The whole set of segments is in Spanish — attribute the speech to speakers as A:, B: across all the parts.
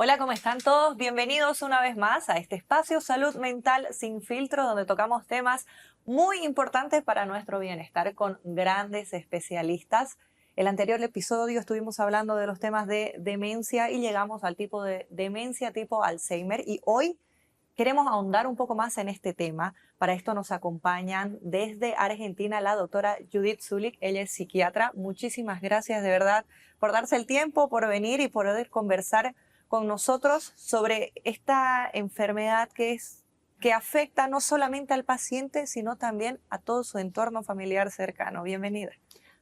A: Hola, ¿cómo están todos? Bienvenidos una vez más a este espacio Salud Mental sin filtro, donde tocamos temas muy importantes para nuestro bienestar con grandes especialistas. El anterior episodio estuvimos hablando de los temas de demencia y llegamos al tipo de demencia tipo Alzheimer, y hoy queremos ahondar un poco más en este tema. Para esto nos acompañan desde Argentina la doctora Judith Zulik. Ella es psiquiatra. Muchísimas gracias de verdad por darse el tiempo, por venir y por poder conversar con nosotros sobre esta enfermedad que afecta no solamente al paciente, sino también a todo su entorno familiar cercano. Bienvenida.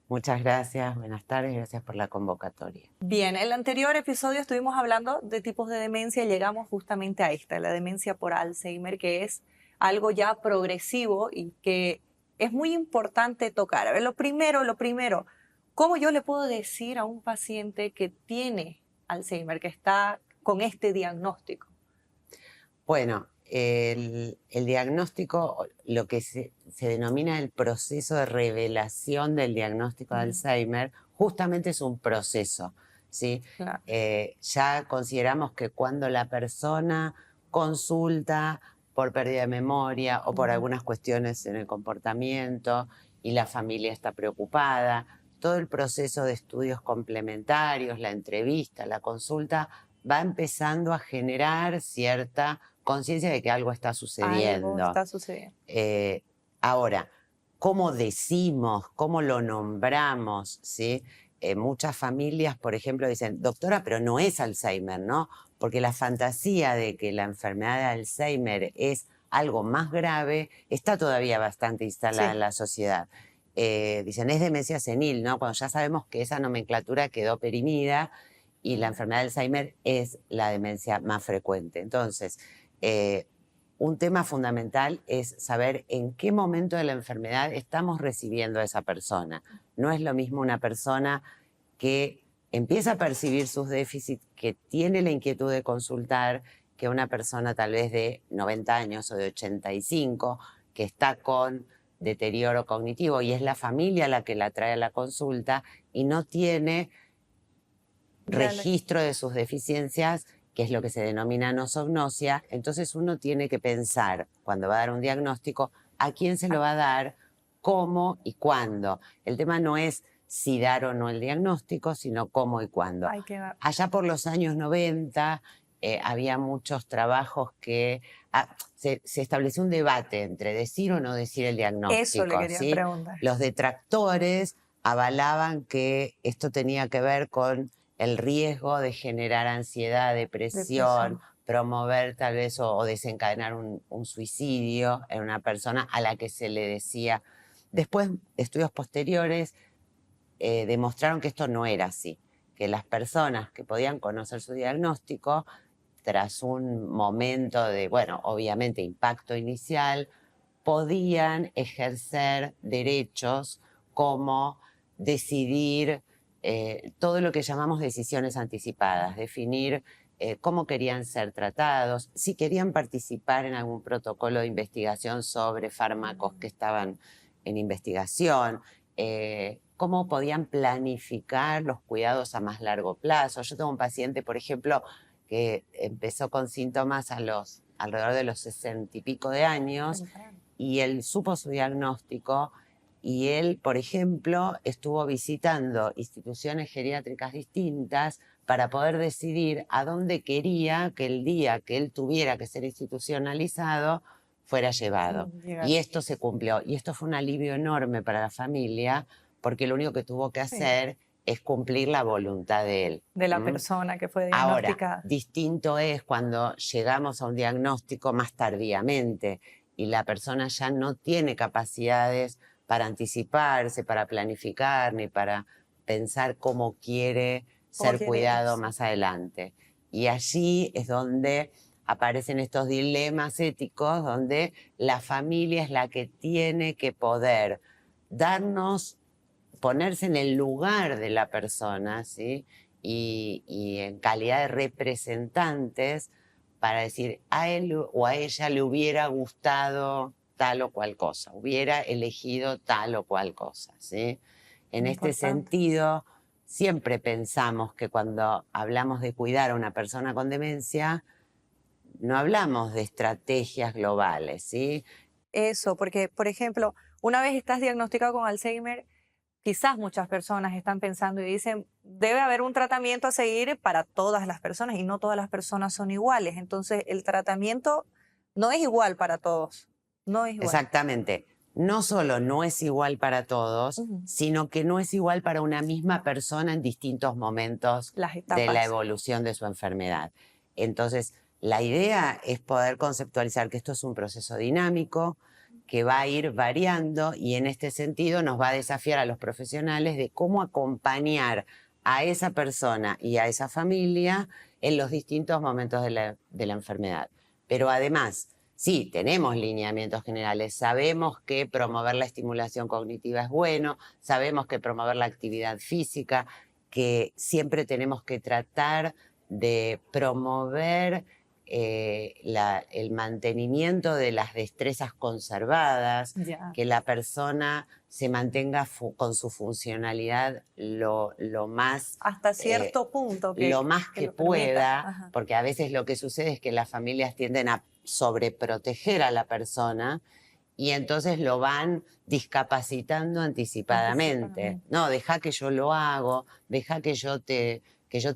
B: Muchas gracias, buenas tardes, gracias por la convocatoria.
A: Bien, en el anterior episodio estuvimos hablando de tipos de demencia y llegamos justamente a esta, la demencia por Alzheimer, que es algo ya progresivo y que es muy importante tocar. A ver, lo primero, ¿cómo yo le puedo decir a un paciente que tiene Alzheimer, que está con este diagnóstico?
B: Bueno, el diagnóstico, lo que se denomina el proceso de revelación del diagnóstico de Alzheimer, justamente es un proceso, ¿sí?
A: Claro.
B: Ya consideramos que cuando la persona consulta por pérdida de memoria o por algunas cuestiones en el comportamiento y la familia está preocupada, todo el proceso de estudios complementarios, la entrevista, la consulta, va empezando a generar cierta conciencia de que algo está
A: Algo
B: sucediendo.
A: está sucediendo.
B: Ahora, ¿cómo decimos, cómo lo nombramos? ¿Sí? Muchas familias, por ejemplo, dicen, doctora, pero no es Alzheimer, ¿no? Porque la fantasía de que la enfermedad de Alzheimer es algo más grave está todavía bastante instalada
A: Sí.
B: en la sociedad. Dicen, es demencia senil, ¿no? Cuando ya sabemos que esa nomenclatura quedó perimida y la enfermedad de Alzheimer es la demencia más frecuente. Entonces, un tema fundamental es saber en qué momento de la enfermedad estamos recibiendo a esa persona. No es lo mismo una persona que empieza a percibir sus déficits, que tiene la inquietud de consultar, que una persona tal vez de 90 años o de 85, que está con deterioro cognitivo y es la familia la que la trae a la consulta y no tiene registro de sus deficiencias, que es lo que se denomina nosognosia. Entonces uno tiene que pensar, cuando va a dar un diagnóstico, a quién se lo va a dar, cómo y cuándo. El tema no es si dar o no el diagnóstico, sino cómo y cuándo.
A: Hay que dar.
B: Allá por los años 90 había muchos trabajos que se estableció un debate entre decir o no decir el
A: Eso le
B: diagnóstico,
A: quería
B: ¿sí?
A: preguntar.
B: Los detractores avalaban que esto tenía que ver con el riesgo de generar ansiedad, depresión, promover tal vez o desencadenar un suicidio en una persona a la que se le decía. Después, estudios posteriores demostraron que esto no era así, que las personas que podían conocer su diagnóstico, tras un momento de, bueno, obviamente impacto inicial, podían ejercer derechos como decidir todo lo que llamamos decisiones anticipadas, definir cómo querían ser tratados, si querían participar en algún protocolo de investigación sobre fármacos que estaban en investigación, cómo podían planificar los cuidados a más largo plazo. Yo tengo un paciente, por ejemplo, que empezó con síntomas alrededor de los 60 y pico de años, y él supo su diagnóstico y él, por ejemplo, estuvo visitando instituciones geriátricas distintas para poder decidir a dónde quería que el día que él tuviera que ser institucionalizado fuera llevado. Y esto se cumplió. Y esto fue un alivio enorme para la familia, porque lo único que tuvo que hacer es cumplir la voluntad de él.
A: De la persona que fue
B: Ahora,
A: diagnosticada.
B: distinto es cuando llegamos a un diagnóstico más tardíamente y la persona ya no tiene capacidades para anticiparse, para planificar, ni para pensar cómo quiere ser cuidado más adelante. Y allí es donde aparecen estos dilemas éticos, donde la familia es la que tiene que poder darnos, ponerse en el lugar de la persona, ¿sí? Y en calidad de representantes para decir a él o a ella le hubiera gustado tal o cual cosa, hubiera elegido tal o cual cosa, ¿sí? En este sentido, siempre pensamos que cuando hablamos de cuidar a una persona con demencia, no hablamos de estrategias globales, ¿sí?
A: Eso, porque, por ejemplo, una vez estás diagnosticado con Alzheimer, quizás muchas personas están pensando y dicen, debe haber un tratamiento a seguir para todas las personas y no todas las personas son iguales. Entonces, el tratamiento no es igual para todos. No es igual.
B: Exactamente. No solo no es igual para todos,
A: Ujú.
B: sino que no es igual para una misma persona en distintos momentos
A: Las
B: de la
A: etapas.
B: evolución de su enfermedad. Entonces, la idea es poder conceptualizar que esto es un proceso dinámico, que va a ir variando y en este sentido nos va a desafiar a los profesionales de cómo acompañar a esa persona y a esa familia en los distintos momentos de la enfermedad. Pero además, sí, tenemos lineamientos generales, sabemos que promover la estimulación cognitiva es bueno, sabemos que promover la actividad física, que siempre tenemos que tratar de promover el mantenimiento de las destrezas conservadas,
A: Ya.
B: que la persona se mantenga con su funcionalidad
A: Hasta
B: eh,
A: cierto punto
B: lo más
A: que
B: que
A: lo permita.
B: pueda,
A: Ajá.
B: porque a veces lo que sucede es que las familias tienden a sobreproteger a la persona y entonces lo van discapacitando anticipadamente.
A: Anticipadamente.
B: No, deja que yo lo hago, deja que yo te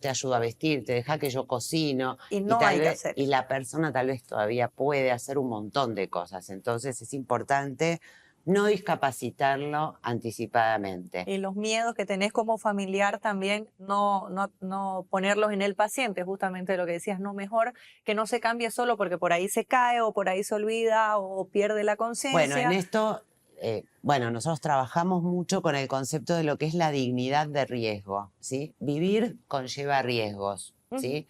B: ayudo a vestirte, deja que yo cocino
A: Y
B: y
A: no
B: tal
A: hay que
B: vez
A: hacer
B: y
A: eso.
B: la persona tal vez todavía puede hacer un montón de cosas. Entonces es importante no discapacitarlo anticipadamente.
A: Y los miedos que tenés como familiar también no ponerlos en el paciente, justamente lo que decías, no mejor que no se cambie solo porque por ahí se cae o por ahí se olvida o pierde la
B: Bueno, en
A: conciencia.
B: esto, bueno, nosotros trabajamos mucho con el concepto de lo que es la dignidad de riesgo, ¿sí? Vivir conlleva riesgos,
A: Ujú.
B: ¿sí?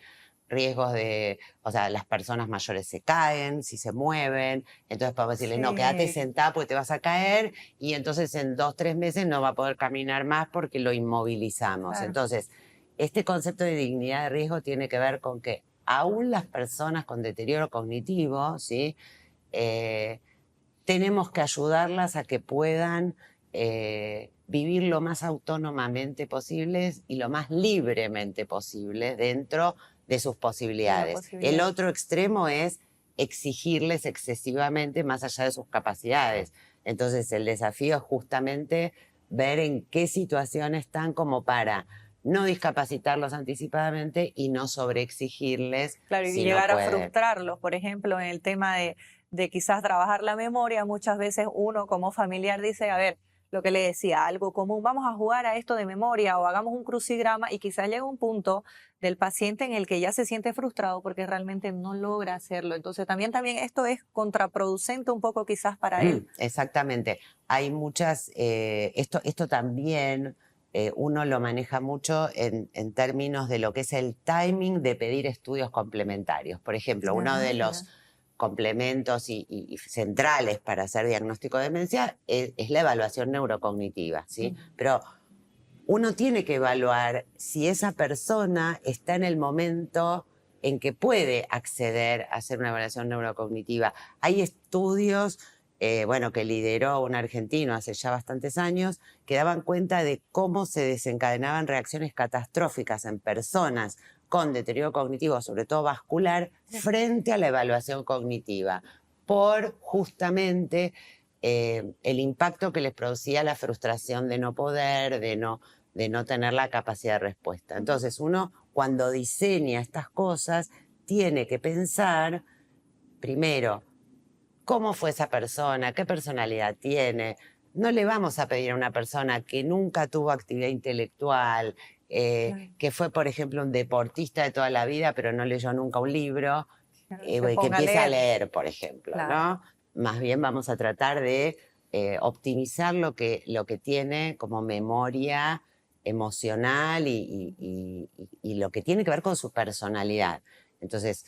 B: Riesgos de, o sea, las personas mayores se caen, si se mueven, entonces podemos decirles, no, quédate
A: Sí,
B: sentada porque te vas a caer y entonces en 2, 3 meses no va a poder caminar más porque lo inmovilizamos.
A: claro.
B: Entonces, este concepto de dignidad de riesgo tiene que ver con que aún las personas con deterioro cognitivo, ¿sí? Eh, tenemos que ayudarlas a que puedan vivir lo más autónomamente posibles y lo más libremente posible dentro de sus
A: De la
B: posibilidades. El
A: posibilidad.
B: otro extremo es exigirles excesivamente más allá de sus capacidades. Entonces el desafío es justamente ver en qué situación están como para no discapacitarlos anticipadamente y no sobreexigirles
A: Claro, y
B: si no
A: llegar a
B: pueden.
A: frustrarlos, por ejemplo, en el tema de quizás trabajar la memoria, muchas veces uno como familiar dice, a ver, lo que le decía, algo común, vamos a jugar a esto de memoria o hagamos un crucigrama y quizás llega un punto del paciente en el que ya se siente frustrado porque realmente no logra hacerlo. Entonces también esto es contraproducente un poco quizás para él.
B: Exactamente. Hay muchas, esto también uno lo maneja mucho en términos de lo que es el timing de pedir estudios complementarios. Por ejemplo, uno
A: Ya,
B: de los
A: ya.
B: complementos y centrales para hacer diagnóstico de demencia es la evaluación neurocognitiva, ¿sí?
A: Ujú.
B: Pero uno tiene que evaluar si esa persona está en el momento en que puede acceder a hacer una evaluación neurocognitiva. Hay estudios, bueno, que lideró un argentino hace ya bastantes años, que daban cuenta de cómo se desencadenaban reacciones catastróficas en personas con deterioro cognitivo, sobre todo vascular, frente a la evaluación cognitiva, por justamente el impacto que les producía la frustración de no poder, de no tener la capacidad de respuesta.
A: Ujú.
B: Entonces uno cuando diseña estas cosas tiene que pensar primero cómo fue esa persona, qué personalidad tiene. No le vamos a pedir a una persona que nunca tuvo actividad intelectual,
A: Claro,
B: que fue, por ejemplo, un deportista de toda la vida, pero no leyó nunca un libro,
A: claro, se
B: que
A: ponga a
B: empiece a
A: leer.
B: leer, por ejemplo,
A: Claro.
B: ¿no? Más bien vamos a tratar de optimizar lo que tiene como memoria emocional y lo que tiene que ver con su personalidad. Entonces,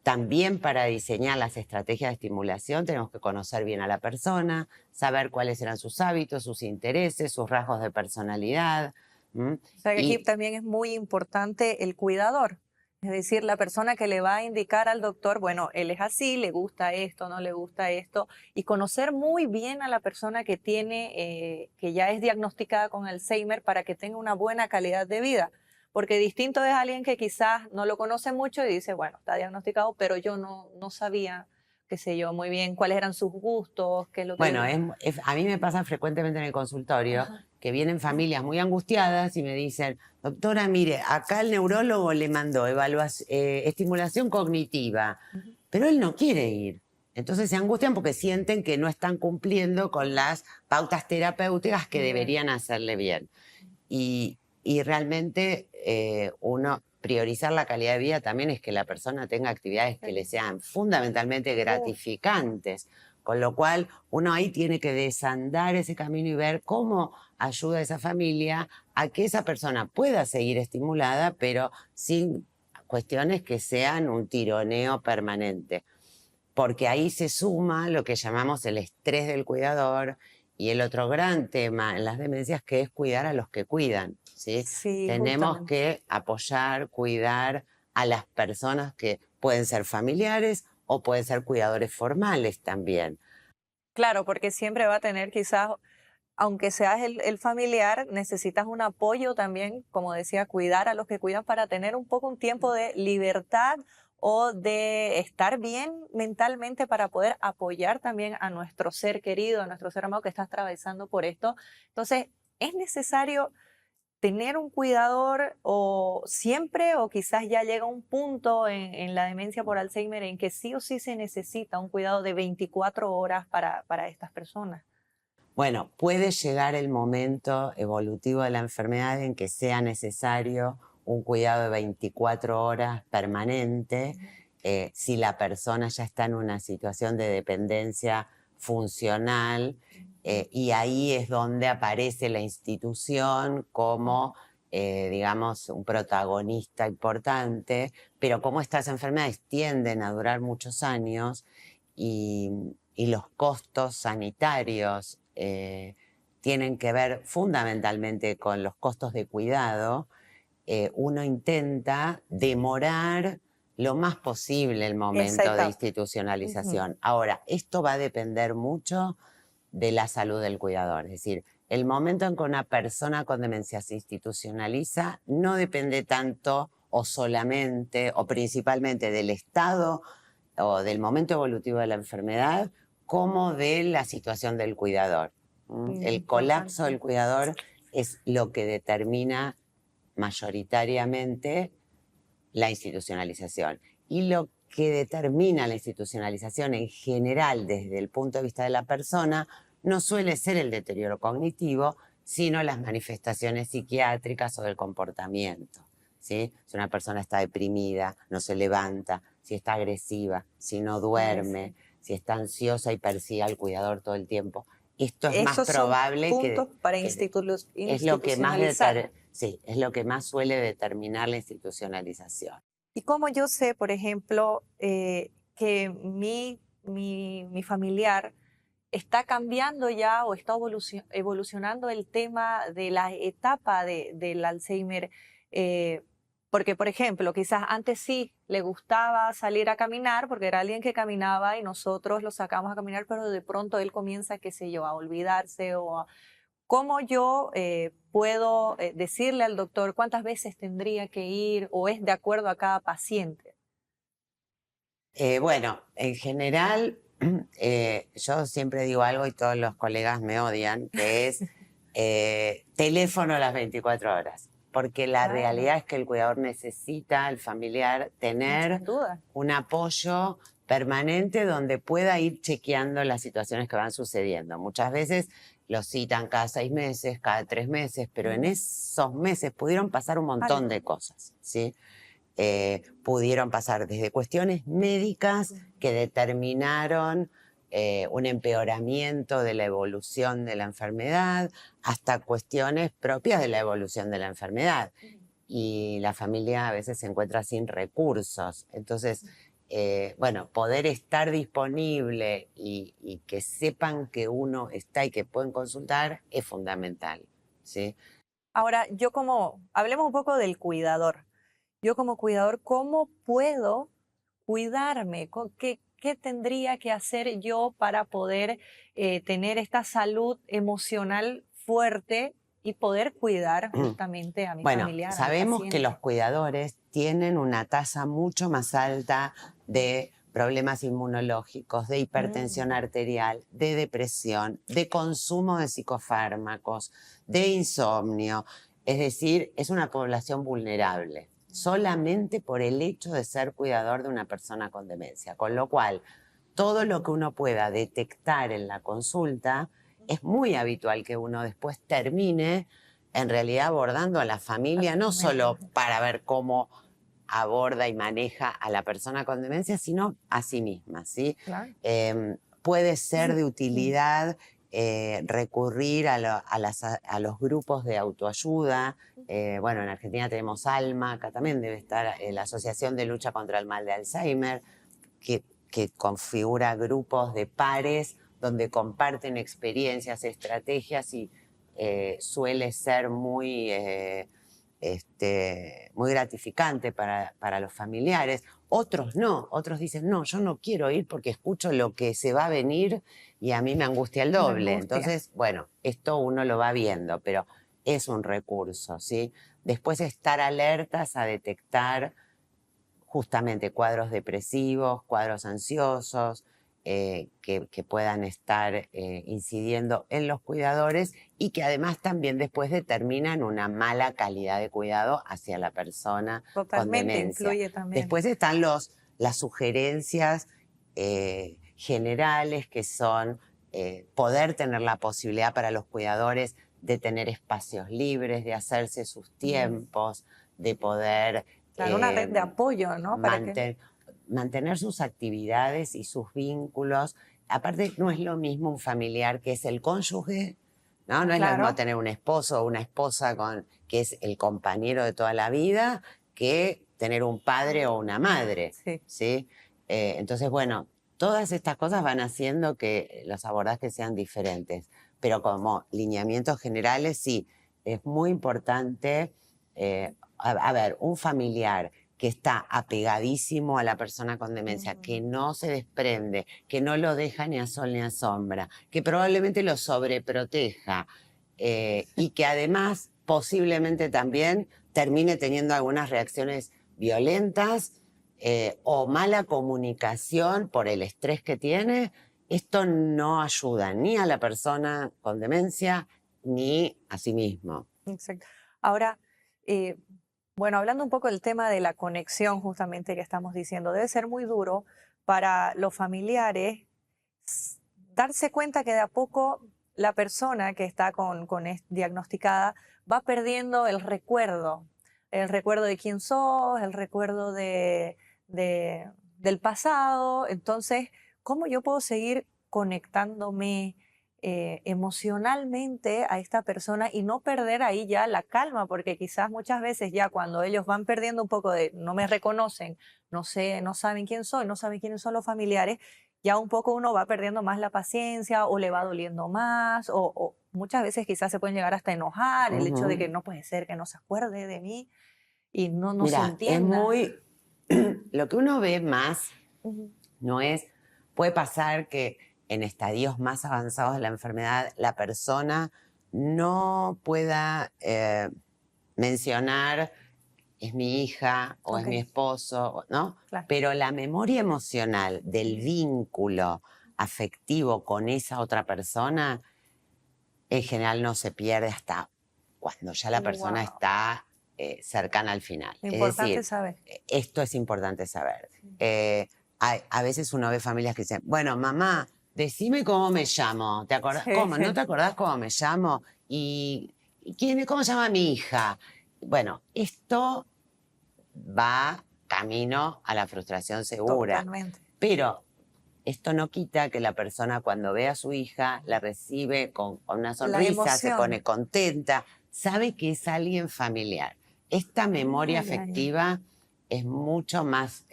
B: también para diseñar las estrategias de estimulación tenemos que conocer bien a la persona, saber cuáles eran sus hábitos, sus intereses, sus rasgos de personalidad.
A: O sea que aquí
B: Y
A: también es muy importante el cuidador, Es decir, la persona que le va a indicar al doctor, bueno, él es así, le gusta esto, no le gusta esto, y conocer muy bien a la persona que tiene, que ya es diagnosticada con Alzheimer para que tenga una buena calidad de vida. Porque distinto es alguien que quizás no lo conoce mucho y dice, bueno, está diagnosticado, pero yo no sabía, qué sé yo, muy bien cuáles eran sus gustos, qué es lo que
B: Bueno,
A: le...
B: a mí me pasa frecuentemente en el consultorio
A: Ajá.
B: que vienen familias muy angustiadas y me dicen, doctora, mire, acá el neurólogo le mandó estimulación cognitiva,
A: Ujú.
B: pero él no quiere ir. Entonces se angustian porque sienten que no están cumpliendo con las pautas terapéuticas que
A: Ya.
B: deberían hacerle bien. Y realmente uno priorizar la calidad de vida también es que la persona tenga actividades que le sean fundamentalmente
A: Uh,
B: gratificantes, con lo cual uno ahí tiene que desandar ese camino y ver cómo ayuda a esa familia a que esa persona pueda seguir estimulada, pero sin cuestiones que sean un tironeo permanente, porque ahí se suma lo que llamamos el estrés del cuidador y el otro gran tema en las demencias, que es cuidar a los que cuidan, ¿sí?
A: sí,
B: Tenemos
A: justamente.
B: que apoyar, cuidar a las personas que pueden ser familiares o pueden ser cuidadores formales también.
A: Claro, porque siempre va a tener quizás, aunque seas el familiar, necesitas un apoyo también, como decía, cuidar a los que cuidan para tener un poco un tiempo de libertad o de estar bien mentalmente para poder apoyar también a nuestro ser querido, a nuestro ser amado que está atravesando por esto. Entonces, es necesario tener un cuidador o siempre o quizás ya llega un punto en la demencia por Alzheimer en que sí o sí se necesita un cuidado de 24 horas para estas personas.
B: Bueno, puede llegar el momento evolutivo de la enfermedad en que sea necesario un cuidado de 24 horas permanente, si la persona ya está en una situación de dependencia funcional, y ahí es donde aparece la institución como, digamos, un protagonista importante, pero como estas enfermedades tienden a durar muchos años y, y los costos sanitarios tienen que ver fundamentalmente con los costos de cuidado, uno intenta demorar lo más posible el
A: Esa
B: momento de
A: etapa. Ujú.
B: institucionalización. Ahora, esto va a depender mucho de la salud del cuidador. Es decir, el momento en que una persona con demencia se institucionaliza no depende tanto o solamente o principalmente del estado o del momento evolutivo de la enfermedad como de la situación del cuidador. El colapso
A: Importante.
B: del cuidador es lo que determina mayoritariamente la institucionalización. Y lo que determina la institucionalización en general desde el punto de vista de la persona no suele ser el deterioro cognitivo, sino las manifestaciones psiquiátricas o del comportamiento, ¿sí? Si una persona está deprimida, no se levanta, si está agresiva, si no duerme,
A: Agresivo.
B: si está ansiosa y persigue al cuidador todo el tiempo, esto es más
A: Esos son
B: probable
A: puntos para
B: que es lo que más
A: institucionalizar.
B: sí, es lo que más suele determinar la institucionalización.
A: Y como yo sé, por ejemplo, que mi familiar está cambiando ya o está evolucionando el tema de la etapa del Alzheimer, eh, porque, por ejemplo, quizás antes sí le gustaba salir a caminar porque era alguien que caminaba y nosotros lo sacamos a caminar, pero de pronto él comienza, qué sé yo, a olvidarse o a... ¿Cómo yo puedo decirle al doctor cuántas veces tendría que ir o es de acuerdo a cada paciente?
B: Bueno, en general, yo siempre digo algo y todos los colegas me odian, que es teléfono a las 24 horas, porque la
A: Claro,
B: realidad es que el cuidador necesita, el familiar, tener
A: sin duda.
B: un apoyo permanente donde pueda ir chequeando las situaciones que van sucediendo. Muchas veces los citan cada 6 meses, cada 3 meses, pero en
A: Mm,
B: esos meses pudieron pasar un montón
A: algo.
B: de cosas, ¿sí? Pudieron pasar desde cuestiones médicas
A: Ujú.
B: que determinaron un empeoramiento de la evolución de la enfermedad, hasta cuestiones propias de la evolución de la enfermedad. Y la familia a veces se encuentra sin recursos. Entonces, bueno, poder estar disponible y que sepan que uno está y que pueden consultar es fundamental, ¿sí?
A: Ahora, yo como, hablemos un poco del cuidador. yo como cuidador, ¿cómo puedo cuidarme? ¿Qué tendría que hacer yo para poder tener esta salud emocional fuerte y poder cuidar justamente a mi
B: Bueno,
A: familiar, a mi
B: sabemos que los
A: paciente?
B: cuidadores tienen una tasa mucho más alta de problemas inmunológicos, de hipertensión
A: Mm,
B: arterial, de depresión, de consumo de psicofármacos, de insomnio. Es decir, es una población vulnerable, solamente por el hecho de ser cuidador de una persona con demencia. Con lo cual, todo lo que uno pueda detectar en la consulta, es muy habitual que uno después termine en realidad abordando a la familia, no solo
A: totalmente.
B: para ver cómo aborda y maneja a la persona con demencia, sino a sí misma, ¿sí?
A: Claro.
B: Puede ser de
A: Mm,
B: utilidad recurrir a los grupos de autoayuda. Bueno, en Argentina tenemos ALMA, acá también debe estar la Asociación de Lucha contra el Mal de Alzheimer, que, que configura grupos de pares donde comparten experiencias, estrategias y suele ser muy gratificante para los familiares. Otros no, otros dicen, no, yo no quiero ir porque escucho lo que se va a venir y a mí me angustia el
A: la
B: doble.
A: angustia.
B: Entonces, bueno, esto uno lo va viendo, pero es un recurso, ¿sí? Después estar alertas a detectar justamente cuadros depresivos, cuadros ansiosos, que puedan estar incidiendo en los cuidadores y que además también después determinan una mala calidad de cuidado hacia la persona con
A: Totalmente,
B: demencia.
A: influye también.
B: Después están las sugerencias generales, que son poder tener la posibilidad para los cuidadores de tener espacios libres, de hacerse sus
A: Mm,
B: tiempos, de poder
A: claro, una red de apoyo, ¿no? Para que,
B: mantener sus actividades y sus vínculos. Aparte, no es lo mismo un familiar que es el cónyuge, ¿no? No es lo mismo
A: claro,
B: tener un esposo o una esposa que es el compañero de toda la vida, que tener un padre o una madre,
A: sí.
B: ¿sí? Entonces, bueno, todas estas cosas van haciendo que los abordajes sean diferentes. Pero como lineamientos generales, sí, es muy importante, a ver, un familiar que está apegadísimo a la persona con demencia, que
A: Mm,
B: no se desprende, que no lo deja ni a sol ni a sombra, que probablemente lo sobreproteja y que además posiblemente también termine teniendo algunas reacciones violentas o mala comunicación por el estrés que tiene. Esto no ayuda ni a la persona con demencia ni a sí mismo.
A: exacto. Ahora, eh, bueno, hablando un poco del tema de la conexión justamente que estamos diciendo, debe ser muy duro para los familiares darse cuenta que de a poco la persona que está diagnosticada va perdiendo el recuerdo de quién sos, el recuerdo del pasado. Entonces, ¿cómo yo puedo seguir conectándome emocionalmente a esta persona y no perder ahí ya la calma? Porque quizás muchas veces ya cuando ellos van perdiendo un poco de, no me reconocen, no sé, no saben quién soy, no saben quiénes son los familiares, ya un poco uno va perdiendo más la paciencia o le va doliendo más o muchas veces quizás se pueden llegar hasta enojar el hecho de que
B: Ujú.
A: no puede ser que no se acuerde de mí y no se
B: Mira, es
A: entienda.
B: muy... Lo que uno ve más
A: Ujú.
B: no es... Puede pasar que en estadios más avanzados de la enfermedad la persona no pueda mencionar es mi hija o es
A: Ok,
B: mi esposo, ¿no?
A: claro.
B: Pero la memoria emocional del vínculo afectivo con esa otra persona en general no se pierde hasta cuando ya la persona
A: Wow,
B: está cercana al final. Es
A: importante
B: decir,
A: saber.
B: esto es importante saber.
A: Sí.
B: A veces uno ve familias que dicen, bueno, mamá, decime cómo me llamo. ¿Te acordás?
A: Sí,
B: ¿Cómo? ¿No te acordás cómo me llamo? ¿Cómo se llama mi hija? Bueno, esto va camino a la frustración segura.
A: totalmente.
B: Pero esto no quita que la persona cuando ve a su hija la recibe con una
A: La
B: sonrisa, se
A: emoción.
B: pone contenta, sabe que es alguien familiar. Esta memoria
A: Ay, ay, ay.
B: afectiva es mucho más,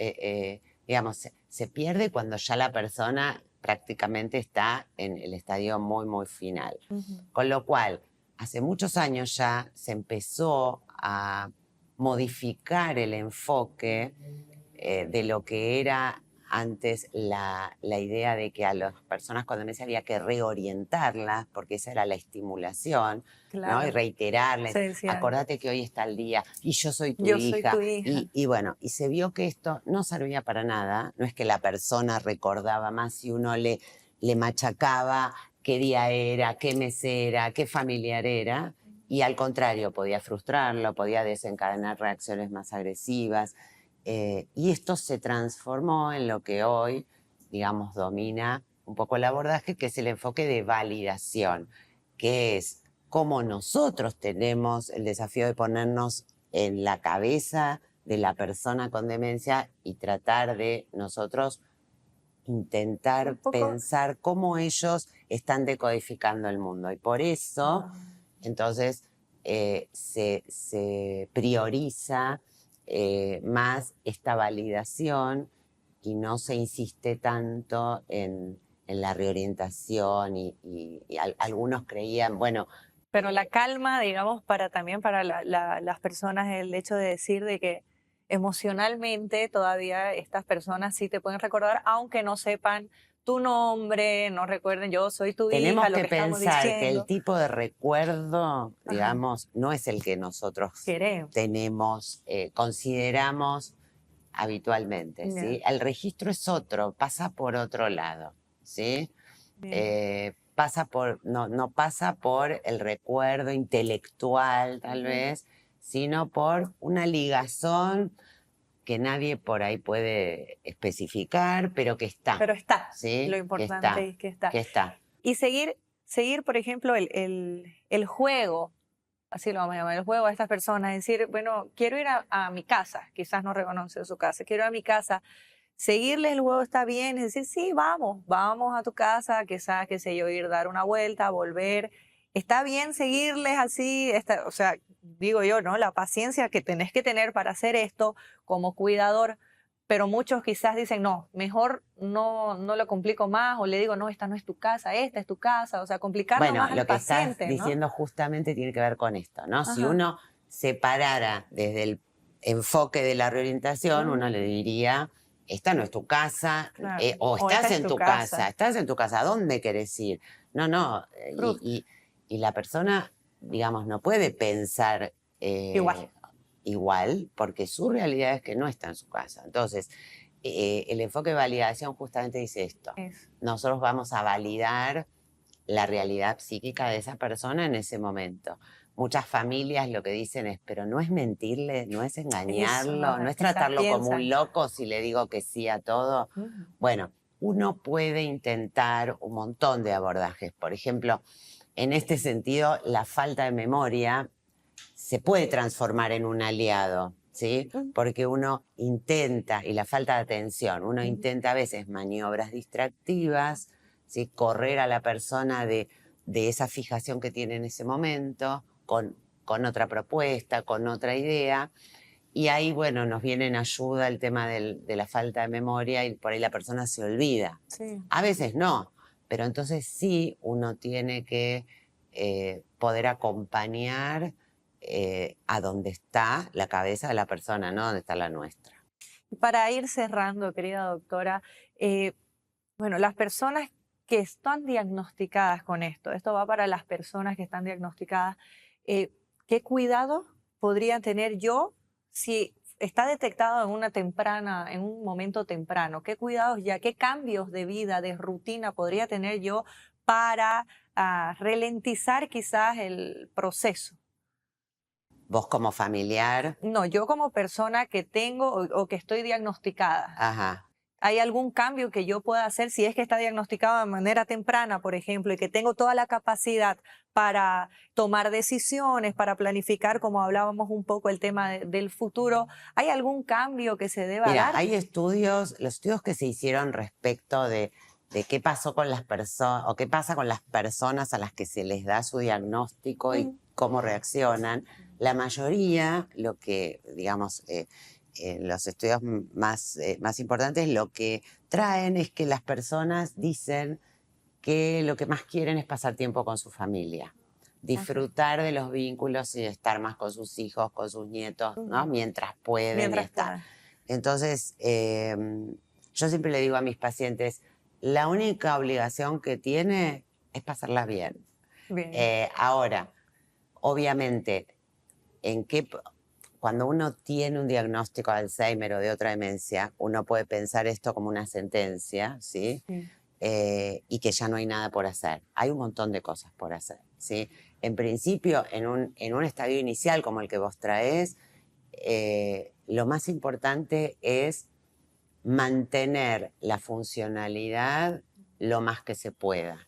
B: digamos, se pierde cuando ya la persona prácticamente está en el estadio muy, muy final.
A: Ujú.
B: Con lo cual, hace muchos años ya se empezó a modificar el enfoque de lo que era antes la idea de que a las personas con demencia había que reorientarlas, porque esa era la estimulación,
A: Claro.
B: ¿no? Y reiterarles,
A: Se decía,
B: acordate que hoy está el día, y yo soy tu
A: yo
B: hija.
A: soy tu hija.
B: Y bueno, y se vio que esto no servía para nada, no es que la persona recordaba más si uno le machacaba qué día era, qué mes era, qué familiar era, y al contrario, podía frustrarlo, podía desencadenar reacciones más agresivas. Y esto se transformó en lo que hoy, digamos, domina un poco el abordaje, que es el enfoque de validación, que es cómo nosotros tenemos el desafío de ponernos en la cabeza de la persona con demencia y tratar de nosotros intentar pensar cómo ellos están decodificando el mundo. Y por eso, entonces, se prioriza más esta validación y no se insiste tanto en la reorientación y algunos creían, bueno...
A: Pero la calma, digamos, también para las personas, el hecho de decir de que emocionalmente todavía estas personas sí te pueden recordar, aunque no sepan tu nombre, no recuerden yo soy tu
B: Tenemos
A: hija, lo
B: que
A: que estamos
B: pensar que el
A: diciendo.
B: tipo de recuerdo,
A: Ajá.
B: digamos, no es el que nosotros
A: Queremos.
B: tenemos, consideramos habitualmente, ¿sí? El registro es otro, pasa por otro lado, ¿sí? Pasa por, no pasa por el recuerdo intelectual, tal vez, sino por una ligazón que nadie por ahí puede especificar, pero que está.
A: Pero está,
B: ¿sí?
A: lo importante es que está.
B: Que está.
A: Y seguir, por ejemplo, el juego, así lo vamos a llamar, el juego a estas personas, decir, bueno, quiero ir a mi casa, quizás no reconoce su casa, quiero ir a mi casa, seguirles el juego está bien, es decir, sí, vamos a tu casa, quizás, qué sé yo, ir, dar una vuelta, volver, está bien seguirles así, o sea, digo yo, ¿no? La paciencia que tenés que tener para hacer esto como cuidador, pero muchos quizás dicen, no, mejor no lo complico más, o le digo, no, esta no es tu casa, esta es tu casa, o sea, complicarlo
B: bueno,
A: más al
B: lo que
A: paciente,
B: estás
A: ¿no?
B: diciendo justamente tiene que ver con esto, ¿no?
A: Ajá.
B: Si uno separara desde el enfoque de la reorientación, uno le diría, esta no es tu casa,
A: Claro.
B: o
A: O
B: estás
A: esta es
B: en
A: tu
B: tu casa, estás en tu casa, ¿a dónde querés ir? No, y la persona, digamos, no puede pensar igual, porque su realidad es que no está en su casa. Entonces, el enfoque de validación justamente dice esto. Nosotros vamos a validar la realidad psíquica de esa persona en ese momento. Muchas familias lo que dicen es, pero no es mentirle, no es engañarlo, no es tratarlo como un loco si le digo que sí a todo. Bueno, uno puede intentar un montón de abordajes. Por ejemplo, en este sentido, la falta de memoria se puede transformar en un aliado, ¿sí? Porque uno intenta, y la falta de atención, uno intenta a veces maniobras distractivas, ¿sí? Correr a la persona de esa fijación que tiene en ese momento, con otra propuesta, con otra idea, y ahí, bueno, nos viene en ayuda el tema de la falta de memoria y por ahí la persona se olvida.
A: Sí.
B: A veces no, pero entonces sí uno tiene que poder acompañar a donde está la cabeza de la persona, no donde está la nuestra.
A: Para ir cerrando, querida doctora, bueno, las personas que están diagnosticadas con esto va para las personas que están diagnosticadas, ¿qué cuidado podría tener yo si está detectado en un momento temprano? ¿Qué cuidados qué cambios de vida, de rutina podría tener yo para ralentizar quizás el proceso?
B: ¿Vos como familiar?
A: No, yo como persona que tengo o que estoy diagnosticada.
B: Ajá.
A: ¿Hay algún cambio que yo pueda hacer si es que está diagnosticado de manera temprana, por ejemplo, y que tengo toda la capacidad para tomar decisiones, para planificar, como hablábamos un poco, el tema del futuro? ¿Hay algún cambio que se deba
B: Mira,
A: dar?
B: hay estudios, los estudios que se hicieron respecto de qué pasó con las personas, o qué pasa con las personas a las que se les da su diagnóstico y cómo reaccionan. La mayoría, lo que, digamos, los estudios más importantes, lo que traen es que las personas dicen que lo que más quieren es pasar tiempo con su familia. disfrutar de los vínculos y estar más con sus hijos, con sus nietos, ¿no? Mientras pueden
A: Mientras
B: estar.
A: puedan.
B: Entonces, yo siempre le digo a mis pacientes, la única obligación que tiene es pasarla bien.
A: Bien.
B: Ahora, obviamente, cuando uno tiene un diagnóstico de Alzheimer o de otra demencia, uno puede pensar esto como una sentencia, ¿sí?
A: Sí.
B: Y que ya no hay nada por hacer. Hay un montón de cosas por hacer, ¿sí? En principio, en un estadio inicial como el que vos traés, lo más importante es mantener la funcionalidad lo más que se pueda.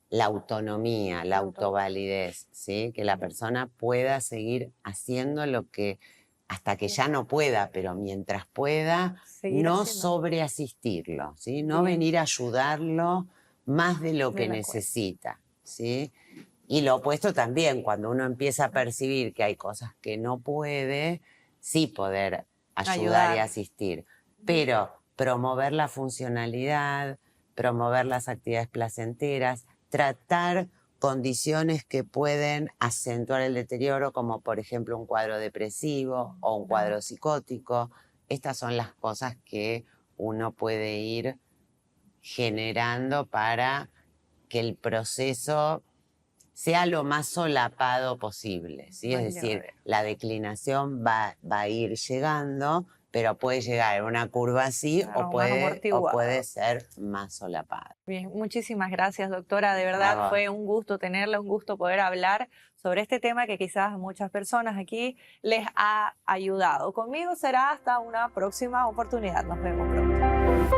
B: La autonomía, la autovalidez, ¿sí? Que la persona pueda seguir haciendo lo que, hasta que ya no pueda, pero mientras pueda,
A: Seguir
B: no
A: haciendo.
B: sobreasistirlo, ¿sí? No
A: Bien.
B: venir a ayudarlo más de lo
A: De
B: que
A: la cuenta.
B: necesita, ¿sí? Y lo opuesto también, cuando uno empieza a percibir que hay cosas que no puede, sí poder ayudar y asistir, pero promover la funcionalidad, promover las actividades placenteras, tratar condiciones que pueden acentuar el deterioro, como por ejemplo un cuadro depresivo o un cuadro psicótico. Estas son las cosas que uno puede ir generando para que el proceso sea lo más solapado posible, ¿sí? Es decir, la declinación va a ir llegando, pero puede llegar en una curva así
A: Claro,
B: o
A: más amortiguado.
B: puede ser más solapada.
A: Bien, muchísimas gracias, doctora. De verdad fue un gusto tenerla, un gusto poder hablar sobre este tema que quizás a muchas personas aquí les ha ayudado. Conmigo será hasta una próxima oportunidad. Nos vemos pronto.